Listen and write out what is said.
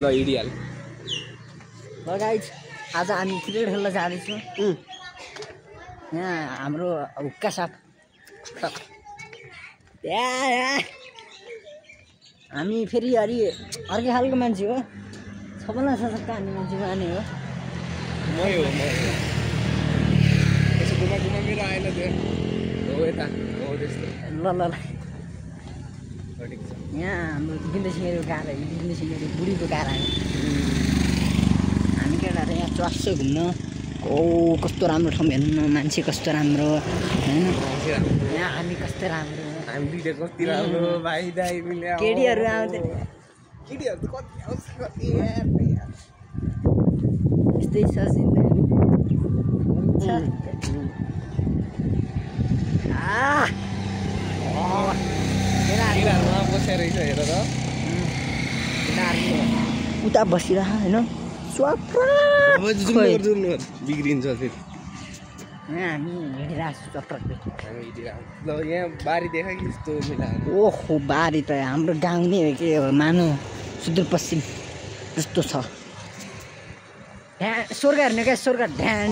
ल इडियल ल गाइज आज हामी क्रिकेट खेल्न जाँदैछौँ। यहाँ हाम्रो हुक्का साप हामी फेरि अर्कै खालको मान्छे हो। सबैलाई सशक्त हान्ने मान्छे माने हो। मेरो आएन त्यो हो यता हो त्यस्तो ल ल ल यहाँ हाम्रो गिन्दै सिँगेको कार गिन्दै सिँगेको बुढीको कार आयो। हामी केटाहरू यहाँ चर्छ घुम्न। कस्तो राम्रो ठाउँ हेर्नु, मान्छे कस्तो राम्रो होइन। यहाँ हामी कस्तो राम्रो, हामी दुईटा कति राम्रो भाइ दाइ मिले केटीहरू आउँछ। केटीहरू त कति आउँछ कति यस्तै सजिलो बसेर रहेछ हेर त उता बसिरह होइन बिग्रिन्छ फेरि। यहाँ हामी हिँडिरहेको छौँ ल यहाँ बारी देखा कि यस्तो मिलाएर ओहो बारी त हाम्रो गाउँ नै हो कि मानव सुदूरपश्चिम जस्तो छ। स्वर्ग हेर्ने क्या स्वर्ग ढ्यान